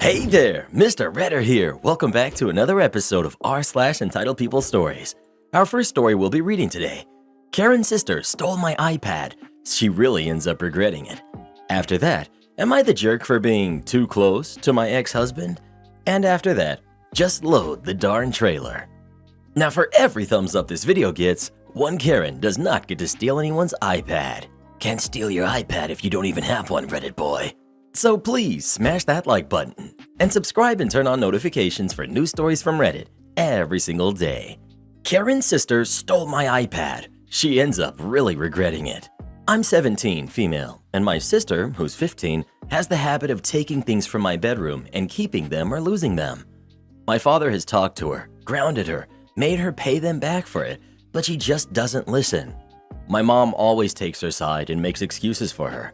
Hey there, Mr. Redder here. Welcome back to another episode of r/Entitled People Stories. Our first story we'll be reading today. Karen's sister stole my iPad. She really ends up regretting it. After that, am I the jerk for being too close to my ex-husband? And after that, just load the darn trailer. Now for every thumbs up this video gets, one Karen does not get to steal anyone's iPad. Can't steal your iPad if you don't even have one, Reddit boy. So please smash that like button and subscribe and turn on notifications for new stories from Reddit every single day. Karen's sister stole my iPad. She ends up really regretting it. I'm 17, female, and my sister, who's 15, has the habit of taking things from my bedroom and keeping them or losing them. My father has talked to her, grounded her, made her pay them back for it, but she just doesn't listen. My mom always takes her side and makes excuses for her.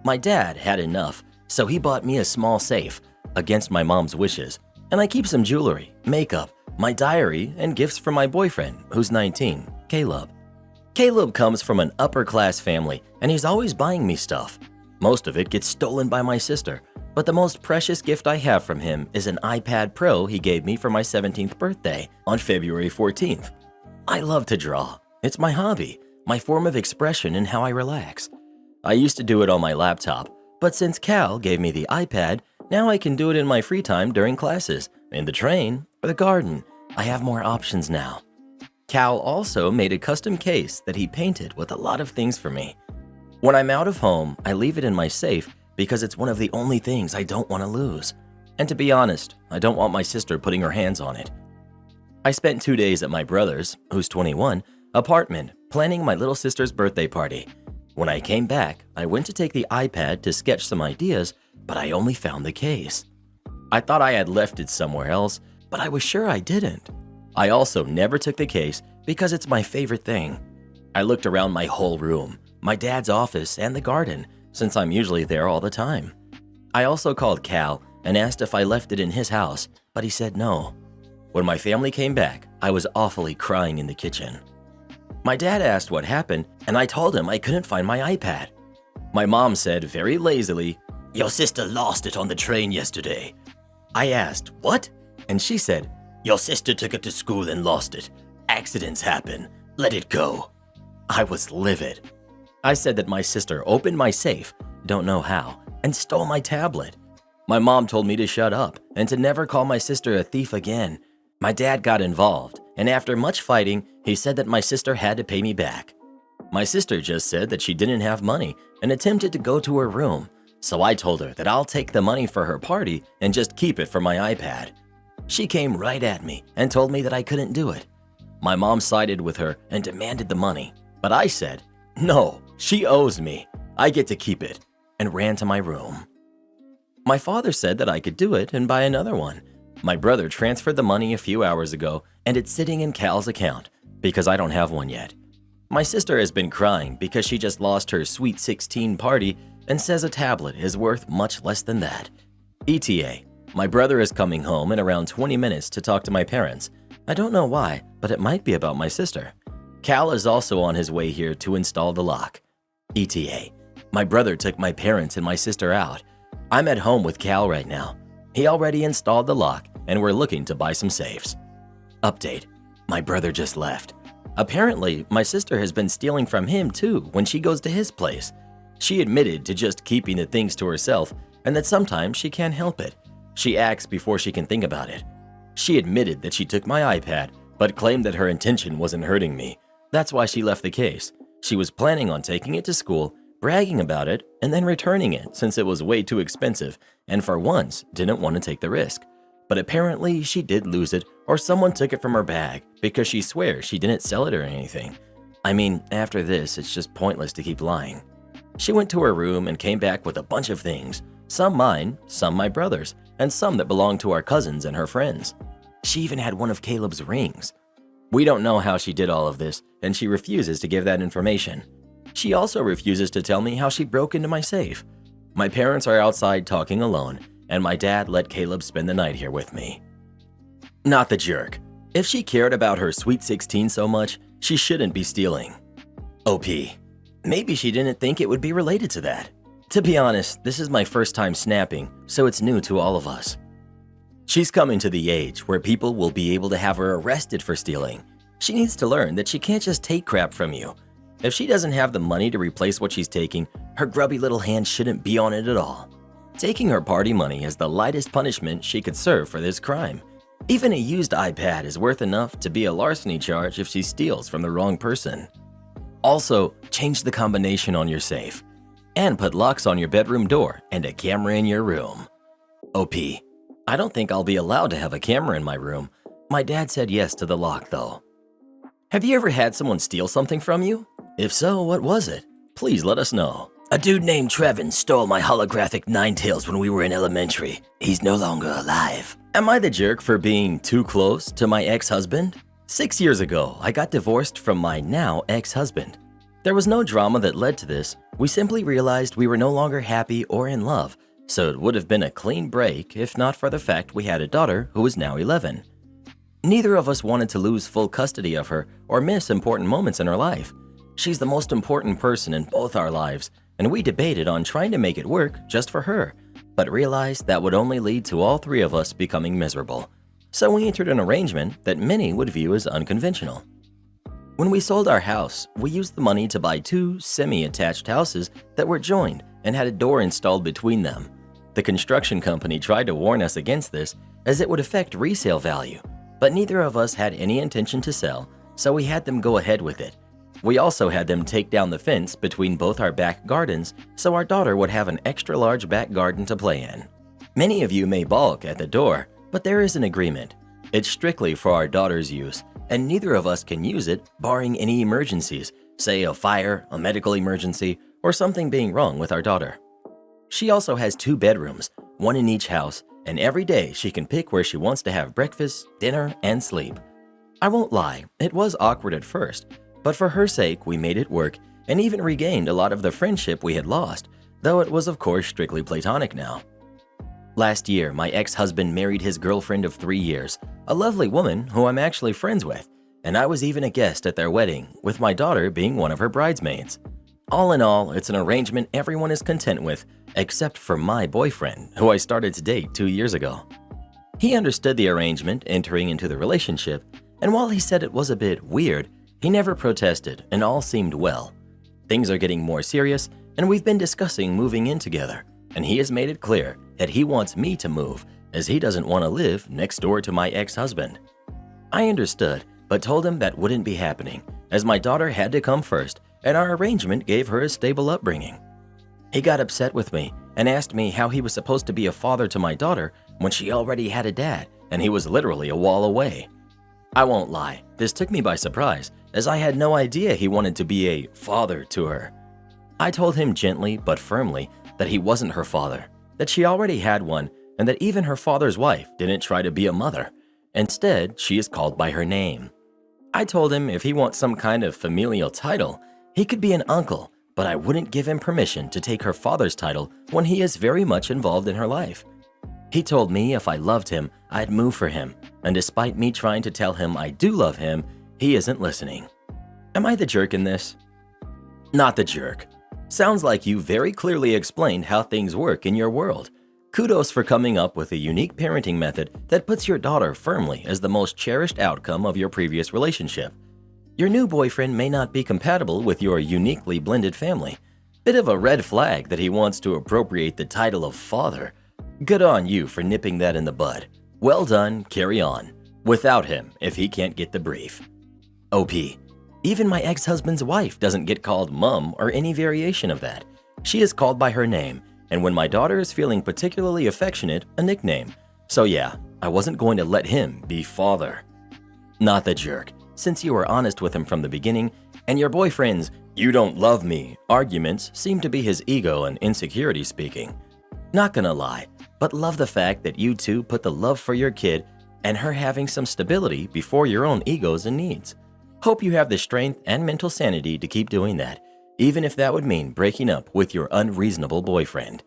My dad had enough, so he bought me a small safe, against my mom's wishes, and I keep some jewelry, makeup, my diary, and gifts for my boyfriend, who's 19, Caleb. Caleb comes from an upper-class family, and he's always buying me stuff. Most of it gets stolen by my sister, but the most precious gift I have from him is an iPad Pro he gave me for my 17th birthday on February 14th. I love to draw. It's my hobby, my form of expression and how I relax. I used to do it on my laptop, but since Cal gave me the iPad, now I can do it in my free time during classes, in the train, or the garden. I have more options now. Cal also made a custom case that he painted with a lot of things for me. When I'm out of home, I leave it in my safe because it's one of the only things I don't want to lose. And to be honest, I don't want my sister putting her hands on it. I spent 2 days at my brother's, who's 21, apartment planning my little sister's birthday party. When I came back, I went to take the iPad to sketch some ideas, but I only found the case. I thought I had left it somewhere else, but I was sure I didn't. I also never took the case because it's my favorite thing. I looked around my whole room, my dad's office, and the garden, since I'm usually there all the time. I also called Cal and asked if I left it in his house, but he said no. When my family came back, I was awfully crying in the kitchen. My dad asked what happened, and I told him I couldn't find my iPad. My mom said very lazily, "Your sister lost it on the train yesterday." I asked, "What?" And she said, "Your sister took it to school and lost it. Accidents happen. Let it go." I was livid. I said that my sister opened my safe, don't know how, and stole my tablet. My mom told me to shut up and to never call my sister a thief again. My dad got involved, and after much fighting, he said that my sister had to pay me back. My sister just said that she didn't have money and attempted to go to her room, so I told her that I'll take the money for her party and just keep it for my iPad. She came right at me and told me that I couldn't do it. My mom sided with her and demanded the money, but I said, "No, she owes me. I get to keep it," and ran to my room. My father said that I could do it and buy another one. My brother transferred the money a few hours ago, and it's sitting in Cal's account because I don't have one yet. My sister has been crying because she just lost her Sweet 16 party and says a tablet is worth much less than that. ETA, my brother is coming home in around 20 minutes to talk to my parents. I don't know why, but it might be about my sister. Cal is also on his way here to install the lock. ETA, my brother took my parents and my sister out. I'm at home with Cal right now. He already installed the lock, and we're looking to buy some safes. Update, my brother just left. Apparently, my sister has been stealing from him too when she goes to his place. She admitted to just keeping the things to herself and that sometimes she can't help it. She acts before she can think about it. She admitted that she took my iPad, but claimed that her intention wasn't hurting me. That's why she left the case. She was planning on taking it to school, bragging about it, and then returning it since it was way too expensive and for once didn't want to take the risk. But apparently she did lose it or someone took it from her bag because she swears she didn't sell it or anything. I mean, after this, it's just pointless to keep lying. She went to her room and came back with a bunch of things, some mine, some my brother's, and some that belonged to our cousins and her friends. She even had one of Caleb's rings. We don't know how she did all of this, and she refuses to give that information. She also refuses to tell me how she broke into my safe. My parents are outside talking alone, and my dad let Caleb spend the night here with me. Not the jerk. If she cared about her Sweet 16 so much, she shouldn't be stealing. OP. Maybe she didn't think it would be related to that. To be honest, this is my first time snapping, so it's new to all of us. She's coming to the age where people will be able to have her arrested for stealing. She needs to learn that she can't just take crap from you. If she doesn't have the money to replace what she's taking, her grubby little hand shouldn't be on it at all. Taking her party money is the lightest punishment she could serve for this crime. Even a used iPad is worth enough to be a larceny charge if she steals from the wrong person. Also, change the combination on your safe. And put locks on your bedroom door and a camera in your room. OP. I don't think I'll be allowed to have a camera in my room. My dad said yes to the lock though. Have you ever had someone steal something from you? If so, what was it? Please let us know. A dude named Trevin stole my holographic Ninetales when we were in elementary. He's no longer alive. Am I the jerk for being too close to my ex-husband? 6 years ago, I got divorced from my now ex-husband. There was no drama that led to this. We simply realized we were no longer happy or in love, so it would have been a clean break if not for the fact we had a daughter who is now 11. Neither of us wanted to lose full custody of her or miss important moments in her life. She's the most important person in both our lives, and we debated on trying to make it work just for her, but realized that would only lead to all three of us becoming miserable. So we entered an arrangement that many would view as unconventional. When we sold our house, we used the money to buy 2 semi-attached houses that were joined and had a door installed between them. The construction company tried to warn us against this as it would affect resale value, but neither of us had any intention to sell, so we had them go ahead with it. We also had them take down the fence between both our back gardens so our daughter would have an extra large back garden to play in. Many of you may balk at the door, but there is an agreement. It's strictly for our daughter's use, and neither of us can use it barring any emergencies, say a fire, a medical emergency, or something being wrong with our daughter. She also has 2 bedrooms, one in each house, and every day she can pick where she wants to have breakfast, dinner, and sleep. I won't lie, it was awkward at first, but for her sake we made it work and even regained a lot of the friendship we had lost, though it was of course strictly platonic now. Last year, my ex-husband married his girlfriend of 3 years, a lovely woman who I'm actually friends with, and I was even a guest at their wedding, with my daughter being one of her bridesmaids. All in all, it's an arrangement everyone is content with, except for my boyfriend, who I started to date 2 years ago. He understood the arrangement entering into the relationship, and while he said it was a bit weird, he never protested and all seemed well. Things are getting more serious, and we've been discussing moving in together, and he has made it clear that he wants me to move as he doesn't want to live next door to my ex-husband. I understood, but told him that wouldn't be happening, as my daughter had to come first, and our arrangement gave her a stable upbringing. He got upset with me and asked me how he was supposed to be a father to my daughter when she already had a dad, and he was literally a wall away. I won't lie, this took me by surprise, as I had no idea he wanted to be a father to her. I told him gently but firmly that he wasn't her father, that she already had one, and that even her father's wife didn't try to be a mother. Instead, she is called by her name. I told him if he wants some kind of familial title, he could be an uncle, but I wouldn't give him permission to take her father's title when he is very much involved in her life. He told me if I loved him, I'd move for him, and despite me trying to tell him I do love him, he isn't listening. Am I the jerk in this? Not the jerk. Sounds like you very clearly explained how things work in your world. Kudos for coming up with a unique parenting method that puts your daughter firmly as the most cherished outcome of your previous relationship. Your new boyfriend may not be compatible with your uniquely blended family. Bit of a red flag that he wants to appropriate the title of father. Good on you for nipping that in the bud. Well done, carry on. Without him, if he can't get the brief. OP. Even my ex-husband's wife doesn't get called mom or any variation of that. She is called by her name, and when my daughter is feeling particularly affectionate, a nickname. So yeah, I wasn't going to let him be father. Not the jerk, since you were honest with him from the beginning, and your boyfriend's "you don't love me" arguments seem to be his ego and insecurity speaking. Not gonna lie, but love the fact that you two put the love for your kid and her having some stability before your own egos and needs. Hope you have the strength and mental sanity to keep doing that, even if that would mean breaking up with your unreasonable boyfriend.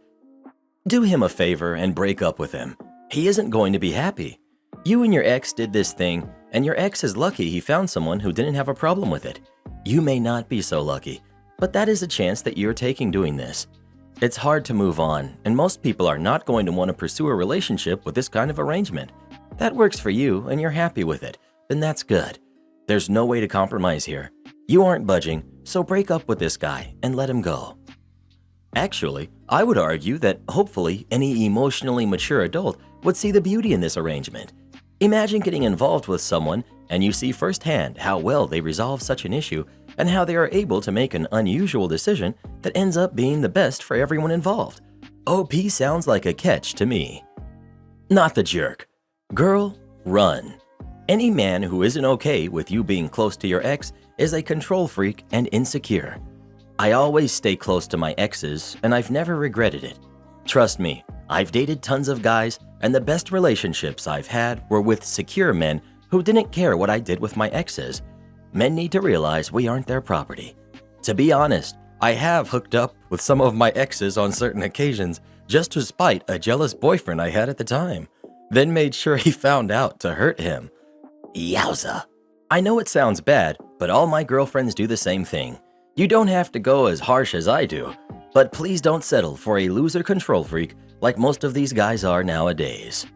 Do him a favor and break up with him. He isn't going to be happy. You and your ex did this thing, and your ex is lucky he found someone who didn't have a problem with it. You may not be so lucky, but that is a chance that you're taking doing this. It's hard to move on, and most people are not going to want to pursue a relationship with this kind of arrangement. That works for you and you're happy with it, then that's good. There's no way to compromise here. You aren't budging, so break up with this guy and let him go. Actually, I would argue that hopefully any emotionally mature adult would see the beauty in this arrangement. Imagine getting involved with someone and you see firsthand how well they resolve such an issue and how they are able to make an unusual decision that ends up being the best for everyone involved. OP sounds like a catch to me. Not the jerk. Girl, run. Any man who isn't okay with you being close to your ex is a control freak and insecure. I always stay close to my exes and I've never regretted it. Trust me, I've dated tons of guys and the best relationships I've had were with secure men who didn't care what I did with my exes. Men need to realize we aren't their property. To be honest, I have hooked up with some of my exes on certain occasions just to spite a jealous boyfriend I had at the time, then made sure he found out to hurt him. Yowza. I know it sounds bad, but all my girlfriends do the same thing. You don't have to go as harsh as I do, but please don't settle for a loser control freak like most of these guys are nowadays.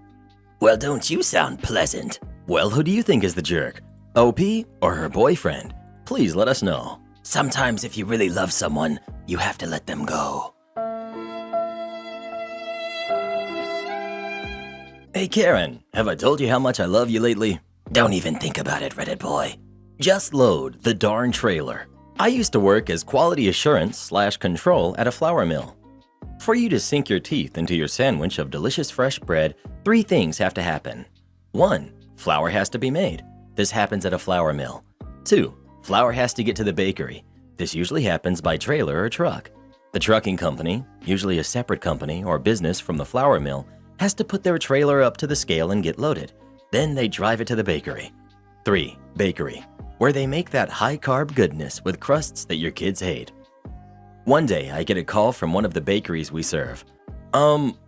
Well, don't you sound pleasant? Well, who do you think is the jerk? OP or her boyfriend? Please let us know. Sometimes if you really love someone, you have to let them go. Hey Karen, have I told you how much I love you lately? Don't even think about it, Reddit boy. Just load the darn trailer. I used to work as quality assurance/control at a flour mill. For you to sink your teeth into your sandwich of delicious fresh bread, 3 things have to happen. 1. Flour has to be made. This happens at a flour mill. 2. Flour has to get to the bakery. This usually happens by trailer or truck. The trucking company, usually a separate company or business from the flour mill, has to put their trailer up to the scale and get loaded. Then they drive it to the bakery. 3. Bakery, where they make that high-carb goodness with crusts that your kids hate. One day, I get a call from one of the bakeries we serve.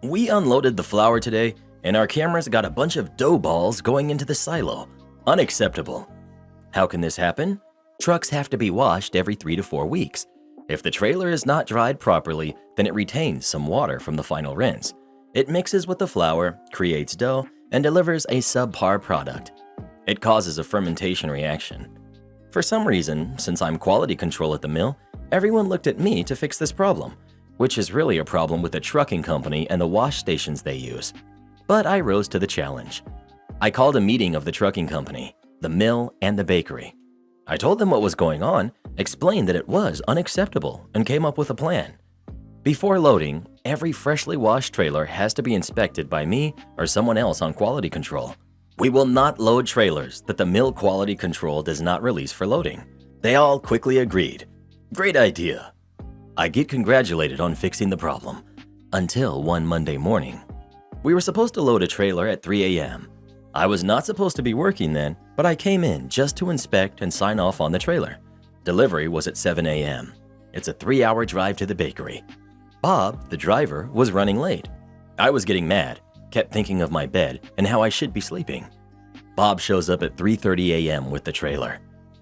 We unloaded the flour today, and our cameras got a bunch of dough balls going into the silo. Unacceptable. How can this happen? Trucks have to be washed every 3 to 4 weeks. If the trailer is not dried properly, then it retains some water from the final rinse. It mixes with the flour, creates dough, and delivers a subpar product. It causes a fermentation reaction. For some reason, since I'm quality control at the mill, everyone looked at me to fix this problem, which is really a problem with the trucking company and the wash stations they use. But I rose to the challenge. I called a meeting of the trucking company, the mill, and the bakery. I told them what was going on, explained that it was unacceptable, and came up with a plan. Before loading, every freshly washed trailer has to be inspected by me or someone else on quality control. We will not load trailers that the mill quality control does not release for loading. They all quickly agreed. Great idea. I get congratulated on fixing the problem. Until one Monday morning. We were supposed to load a trailer at 3 a.m. I was not supposed to be working then, but I came in just to inspect and sign off on the trailer. Delivery was at 7 a.m. It's a 3-hour drive to the bakery. Bob, the driver, was running late. I was getting mad, kept thinking of my bed and how I should be sleeping. Bob shows up at 3:30 a.m. with the trailer.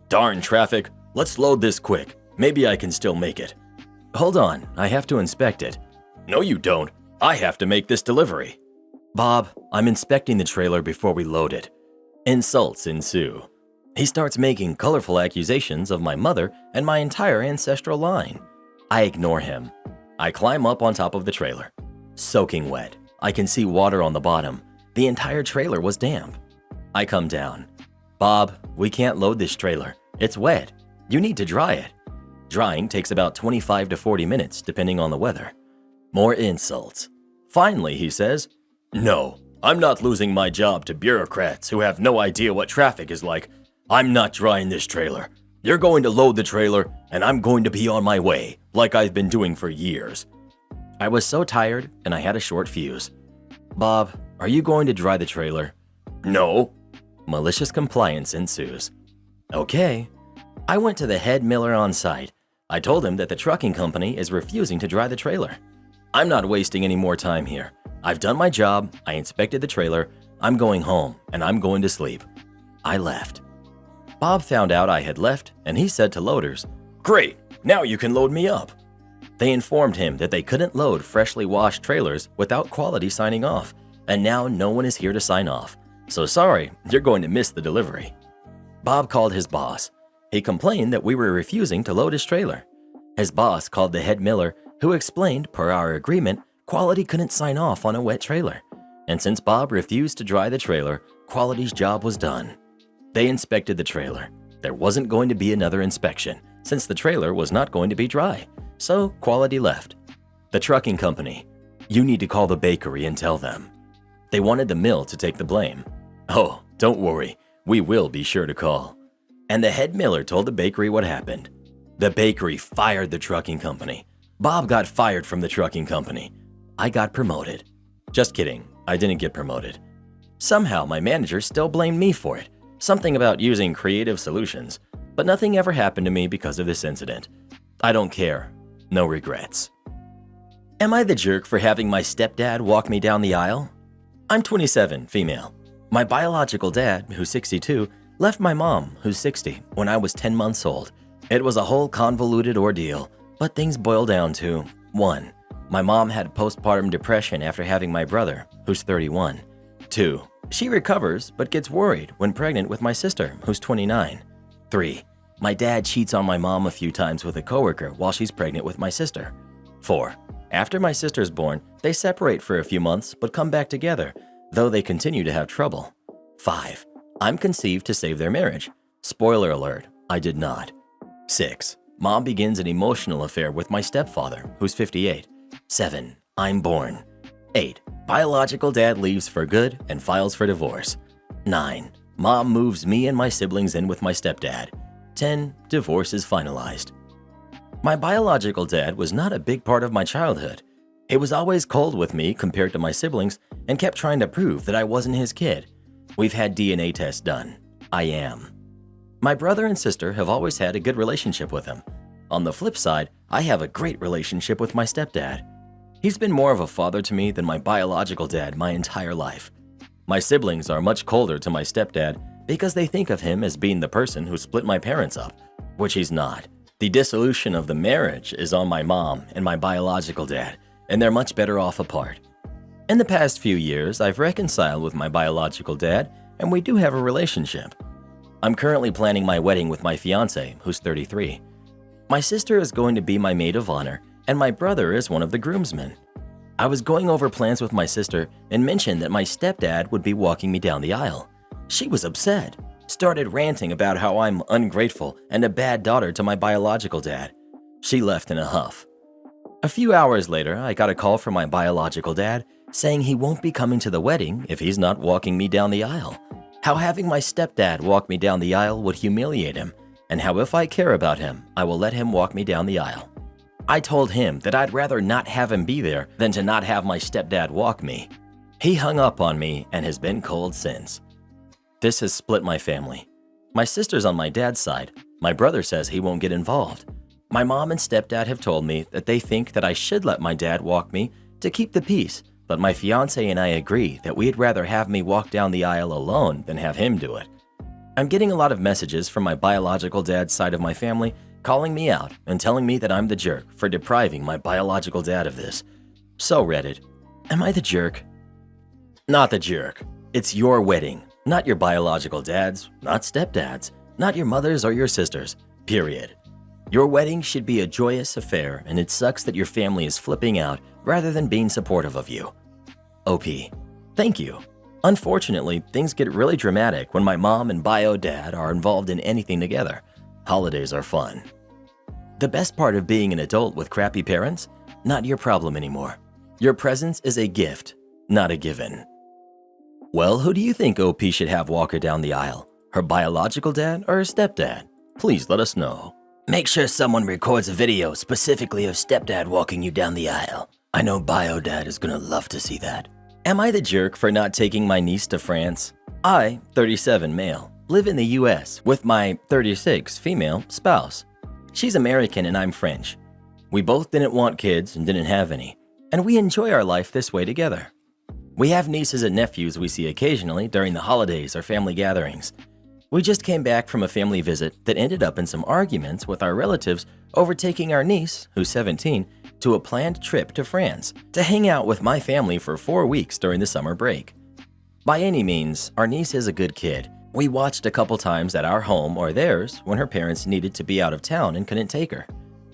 Darn traffic, let's load this quick. Maybe I can still make it. Hold on, I have to inspect it. No you don't, I have to make this delivery. Bob, I'm inspecting the trailer before we load it. Insults ensue. He starts making colorful accusations of my mother and my entire ancestral line. I ignore him. I climb up on top of the trailer. Soaking wet. I can see water on the bottom. The entire trailer was damp. I come down. Bob, we can't load this trailer. It's wet. You need to dry it. Drying takes about 25 to 40 minutes depending on the weather. More insults. Finally, he says, No, I'm not losing my job to bureaucrats who have no idea what traffic is like. I'm not drying this trailer. You're going to load the trailer, and I'm going to be on my way, like I've been doing for years. I was so tired, and I had a short fuse. Bob, are you going to dry the trailer? No. Malicious compliance ensues. Okay. I went to the head miller on site. I told him that the trucking company is refusing to dry the trailer. I'm not wasting any more time here. I've done my job, I inspected the trailer, I'm going home, and I'm going to sleep. I left. Bob found out I had left, and he said to loaders, Great, now you can load me up. They informed him that they couldn't load freshly washed trailers without quality signing off, and now no one is here to sign off. So sorry, you're going to miss the delivery. Bob called his boss. He complained that we were refusing to load his trailer. His boss called the head miller, who explained, per our agreement, quality couldn't sign off on a wet trailer. And since Bob refused to dry the trailer, quality's job was done. They inspected the trailer. There wasn't going to be another inspection, since the trailer was not going to be dry. So quality left. The trucking company. You need to call the bakery and tell them. They wanted the mill to take the blame. Oh, don't worry. We will be sure to call. And the head miller told the bakery what happened. The bakery fired the trucking company. Bob got fired from the trucking company. I got promoted. Just kidding, I didn't get promoted. Somehow my manager still blamed me for it. Something about using creative solutions. But nothing ever happened to me because of this incident. I don't care. No regrets. Am I the jerk for having my stepdad walk me down the aisle? I'm 27, female. My biological dad, who's 62, left my mom, who's 60, when I was 10 months old. It was a whole convoluted ordeal, but things boil down to 1. My mom had postpartum depression after having my brother, who's 31. 2. She recovers but gets worried when pregnant with my sister, who's 29. 3. My dad cheats on my mom a few times with a coworker while she's pregnant with my sister. 4. After my sister's born, they separate for a few months but come back together, though they continue to have trouble. 5. I'm conceived to save their marriage. Spoiler alert, I did not. 6. Mom begins an emotional affair with my stepfather, who's 58. 7. I'm born. 8. Biological dad leaves for good and files for divorce. 9. Mom moves me and my siblings in with my stepdad. 10. Divorce is finalized. My biological dad was not a big part of my childhood. He was always cold with me compared to my siblings and kept trying to prove that I wasn't his kid. We've had DNA tests done. I am. My brother and sister have always had a good relationship with him. On the flip side, I have a great relationship with my stepdad. He's been more of a father to me than my biological dad my entire life. My siblings are much colder to my stepdad because they think of him as being the person who split my parents up, which he's not. The dissolution of the marriage is on my mom and my biological dad, and they're much better off apart. In the past few years, I've reconciled with my biological dad, and we do have a relationship. I'm currently planning my wedding with my fiancé, who's 33. My sister is going to be my maid of honor, and my brother is one of the groomsmen. I was going over plans with my sister and mentioned that my stepdad would be walking me down the aisle. She was upset, started ranting about how I'm ungrateful and a bad daughter to my biological dad. She left in a huff. A few hours later, I got a call from my biological dad saying he won't be coming to the wedding if he's not walking me down the aisle. How having my stepdad walk me down the aisle would humiliate him, and how if I care about him, I will let him walk me down the aisle. I told him that I'd rather not have him be there than to not have my stepdad walk me. He hung up on me and has been cold since. This has split my family. My sister's on my dad's side. My brother says he won't get involved. My mom and stepdad have told me that they think that I should let my dad walk me to keep the peace, but my fiancé and I agree that we'd rather have me walk down the aisle alone than have him do it. I'm getting a lot of messages from my biological dad's side of my family calling me out and telling me that I'm the jerk for depriving my biological dad of this. So Reddit, am I the jerk? Not the jerk. It's your wedding, not your biological dad's, not stepdad's, not your mother's or your sister's, period. Your wedding should be a joyous affair, and it sucks that your family is flipping out rather than being supportive of you. OP, thank you. Unfortunately, things get really dramatic when my mom and bio dad are involved in anything together. Holidays are fun. The best part of being an adult with crappy parents? Not your problem anymore. Your presence is a gift, not a given. Well, who do you think OP should have walk her down the aisle? Her biological dad or her stepdad? Please let us know. Make sure someone records a video specifically of stepdad walking you down the aisle. I know bio dad is gonna love to see that. Am I the jerk for not taking my niece to France? I, 37 male, live in the US with my 36 female spouse. She's American and I'm French. We both didn't want kids and didn't have any, and we enjoy our life this way together. We have nieces and nephews we see occasionally during the holidays or family gatherings. We just came back from a family visit that ended up in some arguments with our relatives over taking our niece, who's 17, to a planned trip to France to hang out with my family for 4 weeks during the summer break. By any means, our niece is a good kid. We watched a couple times at our home or theirs when her parents needed to be out of town and couldn't take her.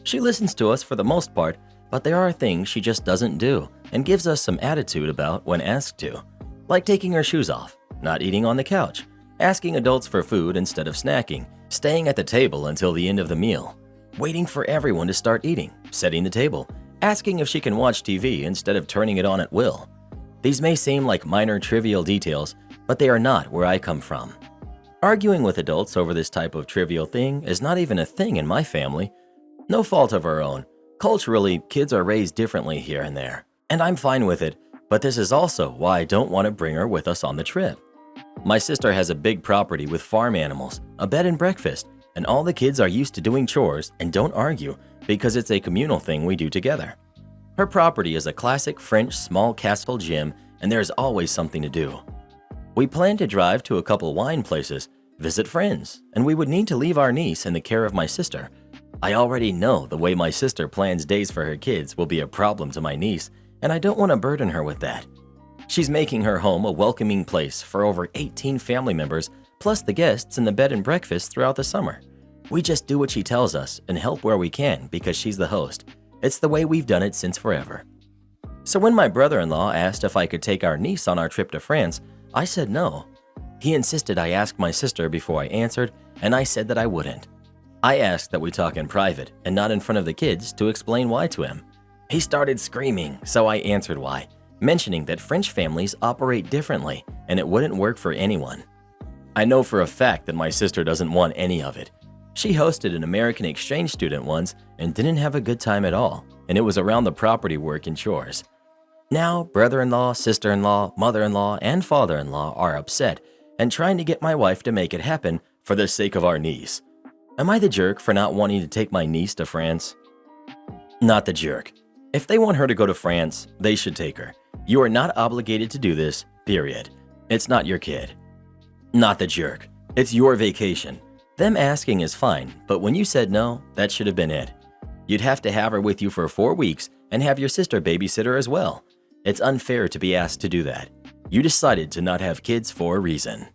She listens to us for the most part, but there are things she just doesn't do and gives us some attitude about when asked to, like taking her shoes off, not eating on the couch, asking adults for food instead of snacking, staying at the table until the end of the meal, waiting for everyone to start eating, setting the table, asking if she can watch TV instead of turning it on at will. These may seem like minor trivial details, but they are not where I come from. Arguing with adults over this type of trivial thing is not even a thing in my family. No fault of our own. Culturally, kids are raised differently here and there, and I'm fine with it, but this is also why I don't want to bring her with us on the trip. My sister has a big property with farm animals, a bed and breakfast, and all the kids are used to doing chores and don't argue because it's a communal thing we do together. Her property is a classic French small castle gym, and there's always something to do. We plan to drive to a couple wine places, visit friends, and we would need to leave our niece in the care of my sister. I already know the way my sister plans days for her kids will be a problem to my niece, and I don't want to burden her with that. She's making her home a welcoming place for over 18 family members, plus the guests in the bed and breakfast throughout the summer. We just do what she tells us and help where we can because she's the host. It's the way we've done it since forever. So when my brother-in-law asked if I could take our niece on our trip to France, I said no. He insisted I ask my sister before I answered, and I said that I wouldn't. I asked that we talk in private and not in front of the kids to explain why to him. He started screaming, so I answered why, mentioning that French families operate differently and it wouldn't work for anyone. I know for a fact that my sister doesn't want any of it. She hosted an American exchange student once and didn't have a good time at all, and it was around the property work and chores. Now, brother-in-law, sister-in-law, mother-in-law, and father-in-law are upset and trying to get my wife to make it happen for the sake of our niece. Am I the jerk for not wanting to take my niece to France? Not the jerk. If they want her to go to France, they should take her. You are not obligated to do this, period. It's not your kid. Not the jerk. It's your vacation. Them asking is fine, but when you said no, that should have been it. You'd have to have her with you for 4 weeks and have your sister babysit her as well. It's unfair to be asked to do that. You decided to not have kids for a reason.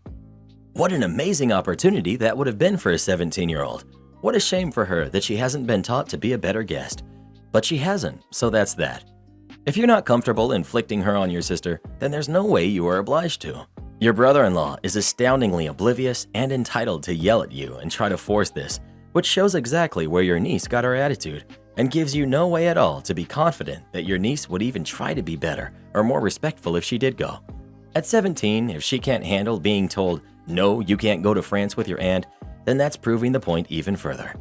What an amazing opportunity that would have been for a 17-year-old. What a shame for her that she hasn't been taught to be a better guest. But she hasn't, so that's that. If you're not comfortable inflicting her on your sister, then there's no way you are obliged to. Your brother-in-law is astoundingly oblivious and entitled to yell at you and try to force this, which shows exactly where your niece got her attitude and gives you no way at all to be confident that your niece would even try to be better or more respectful if she did go. At 17, if she can't handle being told, no, you can't go to France with your aunt, then that's proving the point even further.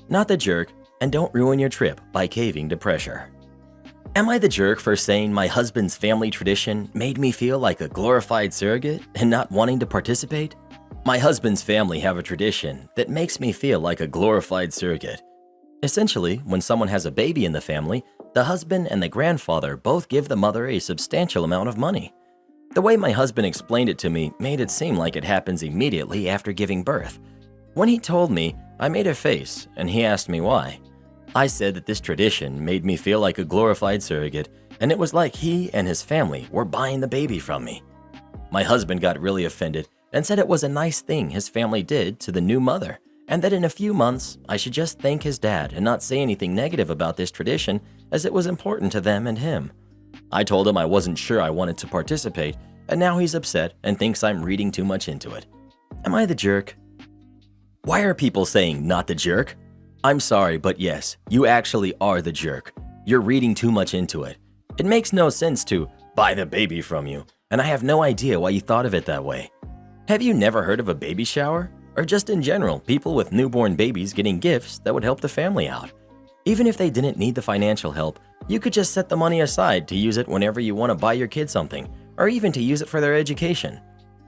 Not the jerk, and don't ruin your trip by caving to pressure. Am I the jerk for saying my husband's family tradition made me feel like a glorified surrogate and not wanting to participate? My husband's family have a tradition that makes me feel like a glorified surrogate. Essentially, when someone has a baby in the family, the husband and the grandfather both give the mother a substantial amount of money. The way my husband explained it to me made it seem like it happens immediately after giving birth. When he told me, I made a face and he asked me why. I said that this tradition made me feel like a glorified surrogate, and it was like he and his family were buying the baby from me. My husband got really offended and said it was a nice thing his family did to the new mother, and that in a few months I should just thank his dad and not say anything negative about this tradition as it was important to them and him. I told him I wasn't sure I wanted to participate, and now he's upset and thinks I'm reading too much into it. Am I the jerk? Why are people saying not the jerk? I'm sorry, but yes, you actually are the jerk. You're reading too much into it. It makes no sense to buy the baby from you, and I have no idea why you thought of it that way. Have you never heard of a baby shower? Or just in general, people with newborn babies getting gifts that would help the family out? Even if they didn't need the financial help, you could just set the money aside to use it whenever you want to buy your kid something, or even to use it for their education.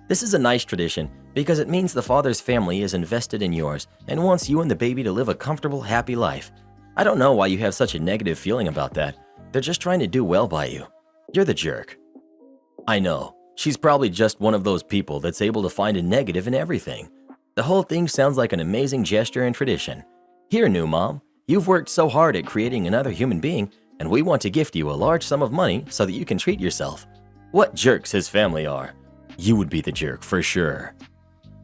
This is a nice tradition because it means the father's family is invested in yours and wants you and the baby to live a comfortable, happy life. I don't know why you have such a negative feeling about that. They're just trying to do well by you. You're the jerk. I know. She's probably just one of those people that's able to find a negative in everything. The whole thing sounds like an amazing gesture and tradition. Here, new mom, you've worked so hard at creating another human being and we want to gift you a large sum of money so that you can treat yourself. What jerks his family are. You would be the jerk for sure.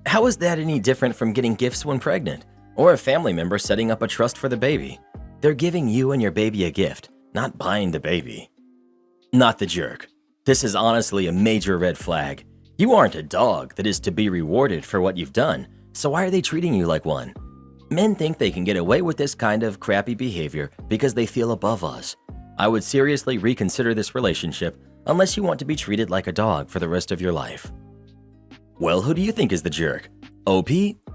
How is that any different from getting gifts when pregnant, or a family member setting up a trust for the baby? They're giving you and your baby a gift, not buying the baby. Not the jerk. This is honestly a major red flag. You aren't a dog that is to be rewarded for what you've done, so why are they treating you like one? Men think they can get away with this kind of crappy behavior because they feel above us. I would seriously reconsider this relationship unless you want to be treated like a dog for the rest of your life. Well, who do you think is the jerk? OP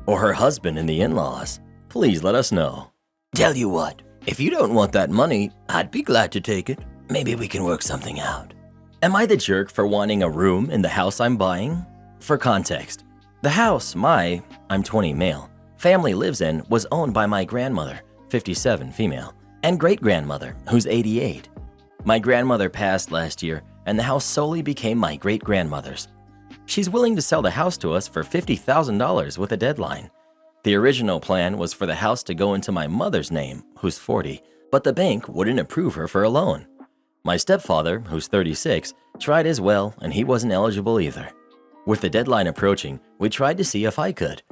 or her husband and the in-laws? Please let us know. Tell you what, if you don't want that money, I'd be glad to take it. Maybe we can work something out. Am I the jerk for wanting a room in the house I'm buying? For context, the house I'm 20 male, family lives in was owned by my grandmother, 57 female, and great-grandmother, who's 88. My grandmother passed last year, and the house solely became my great-grandmother's. She's willing to sell the house to us for $50,000 with a deadline. The original plan was for the house to go into my mother's name, who's 40, but the bank wouldn't approve her for a loan. My stepfather, who's 36, tried as well, and he wasn't eligible either. With the deadline approaching, we tried to see if I could.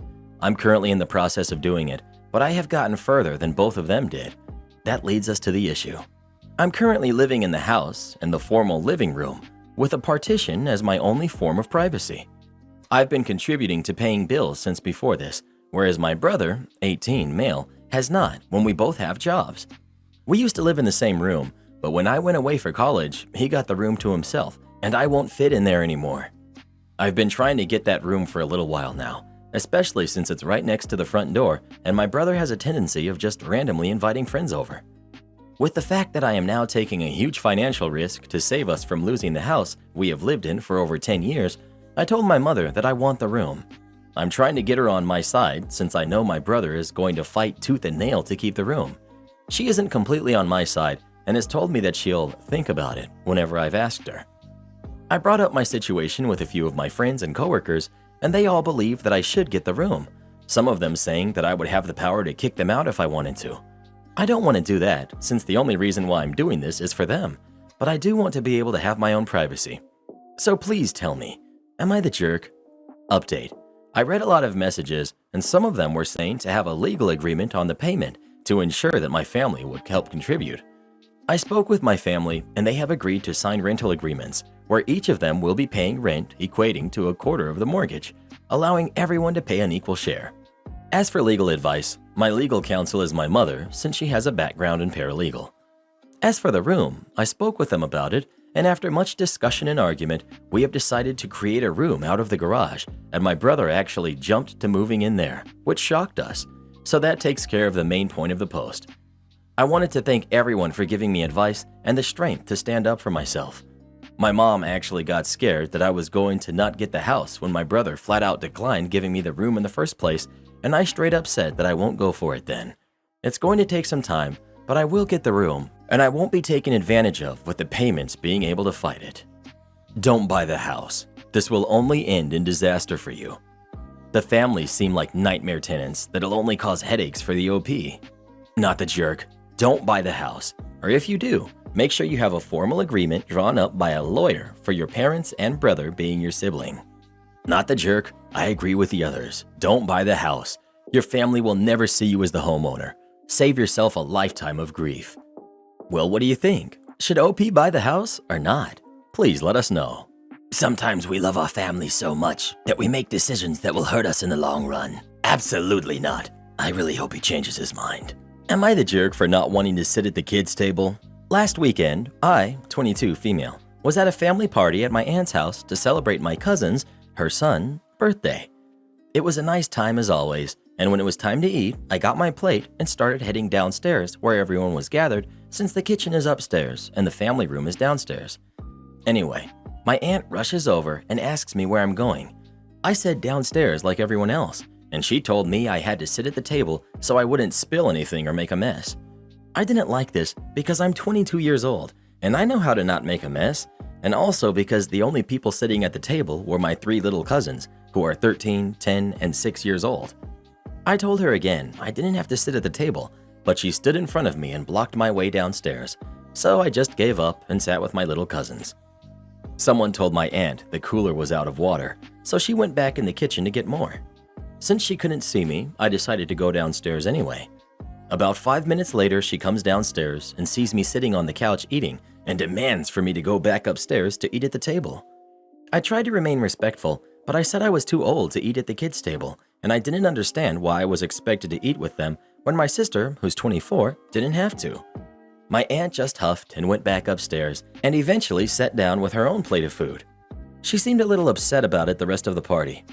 I'm currently in the process of doing it, but I have gotten further than both of them did. That leads us to the issue. I'm currently living in the house, in the formal living room, with a partition as my only form of privacy. I've been contributing to paying bills since before this, whereas my brother, 18 male, has not when we both have jobs. We used to live in the same room, but when I went away for college, he got the room to himself, and I won't fit in there anymore. I've been trying to get that room for a little while now, especially since it's right next to the front door, and my brother has a tendency of just randomly inviting friends over. With the fact that I am now taking a huge financial risk to save us from losing the house we have lived in for over 10 years, I told my mother that I want the room. I'm trying to get her on my side since I know my brother is going to fight tooth and nail to keep the room. She isn't completely on my side and has told me that she'll think about it whenever I've asked her. I brought up my situation with a few of my friends and coworkers, and they all believe that I should get the room, some of them saying that I would have the power to kick them out if I wanted to. I don't want to do that, since the only reason why I'm doing this is for them, but I do want to be able to have my own privacy. So please tell me, am I the jerk? Update. I read a lot of messages, and some of them were saying to have a legal agreement on the payment to ensure that my family would help contribute. I spoke with my family, and they have agreed to sign rental agreements, where each of them will be paying rent equating to a quarter of the mortgage, allowing everyone to pay an equal share. As for legal advice, my legal counsel is my mother since she has a background in paralegal. As for the room, I spoke with them about it, and after much discussion and argument, we have decided to create a room out of the garage, and my brother actually jumped to moving in there, which shocked us. So that takes care of the main point of the post. I wanted to thank everyone for giving me advice and the strength to stand up for myself. My mom actually got scared that I was going to not get the house when my brother flat out declined giving me the room in the first place, and I straight up said that I won't go for it then. It's going to take some time, but I will get the room, and I won't be taken advantage of with the payments being able to fight it. Don't buy the house. This will only end in disaster for you. The families seem like nightmare tenants that'll only cause headaches for the OP. Not the jerk. Don't buy the house, or if you do, make sure you have a formal agreement drawn up by a lawyer for your parents and brother being your sibling. Not the jerk. I agree with the others. Don't buy the house. Your family will never see you as the homeowner. Save yourself a lifetime of grief. Well, what do you think? Should OP buy the house or not? Please let us know. Sometimes we love our family so much that we make decisions that will hurt us in the long run. Absolutely not. I really hope he changes his mind. Am I the jerk for not wanting to sit at the kids' table? Last weekend, I, 22 female, was at a family party at my aunt's house to celebrate my cousin's, her son, birthday. It was a nice time as always, and when it was time to eat, I got my plate and started heading downstairs where everyone was gathered since the kitchen is upstairs and the family room is downstairs. Anyway, my aunt rushes over and asks me where I'm going. I said downstairs like everyone else, and she told me I had to sit at the table so I wouldn't spill anything or make a mess. I didn't like this because I'm 22 years old, and I know how to not make a mess, and also because the only people sitting at the table were my 3 little cousins, who are 13, 10, and 6 years old. I told her again I didn't have to sit at the table, but she stood in front of me and blocked my way downstairs. So I just gave up and sat with my little cousins. Someone told my aunt the cooler was out of water, so she went back in the kitchen to get more. Since she couldn't see me, I decided to go downstairs anyway. About 5 minutes later, she comes downstairs and sees me sitting on the couch eating and demands for me to go back upstairs to eat at the table. I tried to remain respectful, but I said I was too old to eat at the kids' table, and I didn't understand why I was expected to eat with them when my sister, who's 24, didn't have to. My aunt just huffed and went back upstairs and eventually sat down with her own plate of food. She seemed a little upset about it the rest of the party.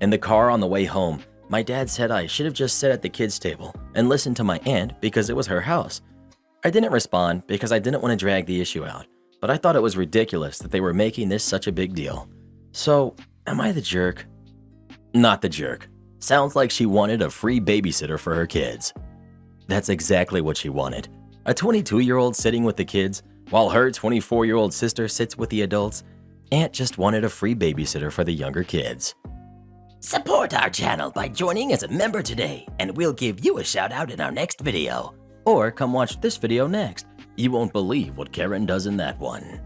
In the car on the way home, my dad said I should have just sat at the kids' table and listened to my aunt because it was her house. I didn't respond because I didn't want to drag the issue out, but I thought it was ridiculous that they were making this such a big deal. So, am I the jerk? Not the jerk. Sounds like she wanted a free babysitter for her kids. That's exactly what she wanted. A 22-year-old sitting with the kids, while her 24-year-old sister sits with the adults. Aunt just wanted a free babysitter for the younger kids. Support our channel by joining as a member today, and we'll give you a shout out in our next video. Or come watch this video next. You won't believe what Karen does in that one.